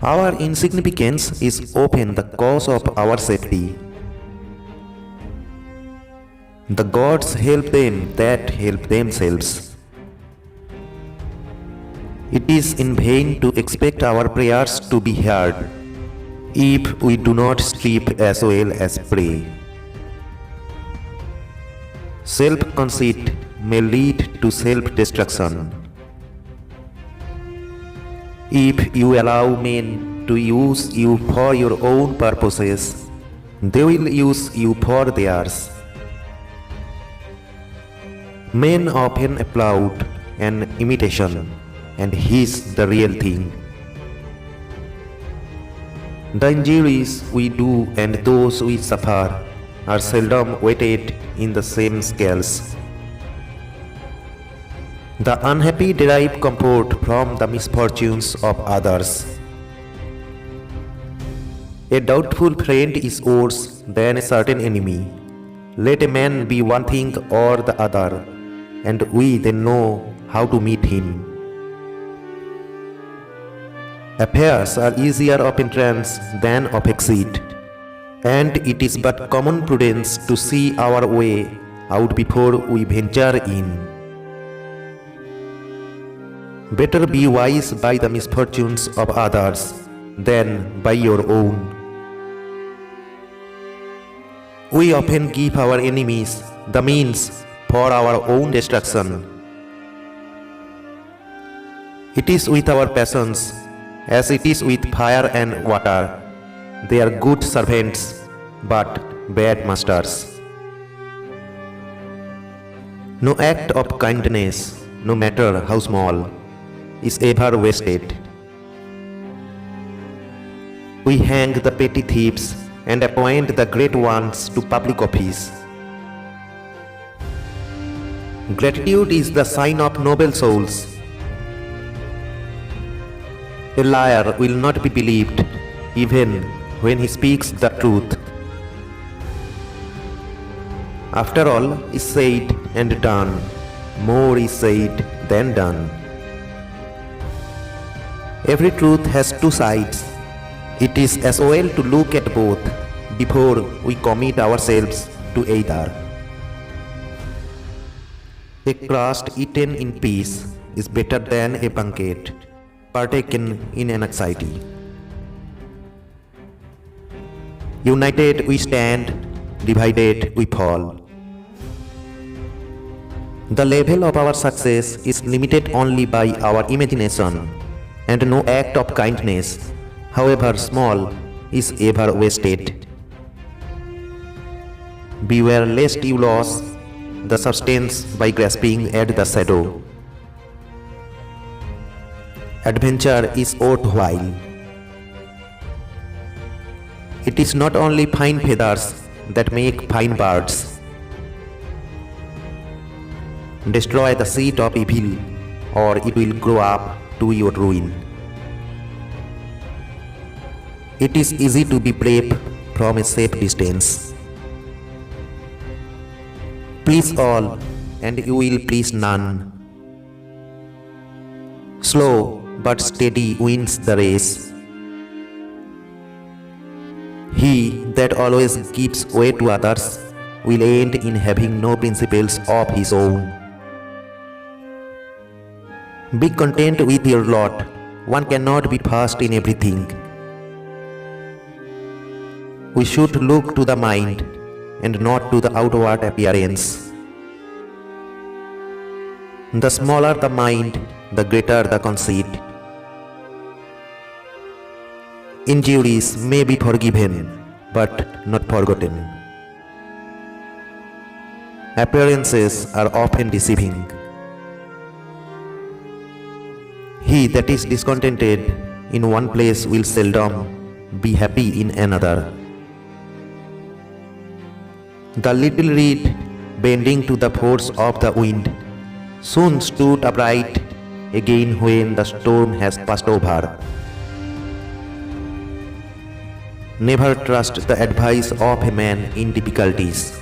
Our insignificance is often the cause of our safety. The gods help them that help themselves. It is in vain to expect our prayers to be heard if we do not sleep as well as pray. Self-conceit may lead to self-destruction. If you allow men to use you for your own purposes, they will use you for theirs. Men often applaud an imitation and hiss the real thing. The injuries we do and those we suffer are seldom weighted in the same scales. The unhappy derive comfort from the misfortunes of others. A doubtful friend is worse than a certain enemy. Let a man be one thing or the other, and we then know how to meet him. Affairs are easier of entrance than of exit, and it is but common prudence to see our way out before we venture in. Better be wise by the misfortunes of others than by your own. We often give our enemies the means for our own destruction. It is with our passions as it is with fire and water. They are good servants but bad masters. No act of kindness, no matter how small, is ever wasted. We hang the petty thieves and appoint the great ones to public office. Gratitude is the sign of noble souls. A liar will not be believed even when he speaks the truth. After all is said and done, more is said than done. Every truth has two sides. It is as well to look at both before we commit ourselves to either. A crust eaten in peace is better than a banquet partaken in anxiety. United we stand, divided we fall. The level of our success is limited only by our imagination, and no act of kindness, however small, is ever wasted. Beware lest you lose the substance by grasping at the shadow. Adventure is worthwhile. It is not only fine feathers that make fine birds. Destroy the seed of evil, or it will grow up to your ruin. It is easy to be brave from a safe distance. Please all, and you will please none. Slow but steady wins the race. He that always gives way to others will end in having no principles of his own. Be content with your lot. One cannot be first in everything. We should look to the mind and not to the outward appearance. The smaller the mind, the greater the conceit. Injuries may be forgiven, but not forgotten. Appearances are often deceiving. He that is discontented in one place will seldom be happy in another. The little reed, bending to the force of the wind, soon stood upright again when the storm has passed over. Never trust the advice of a man in difficulties.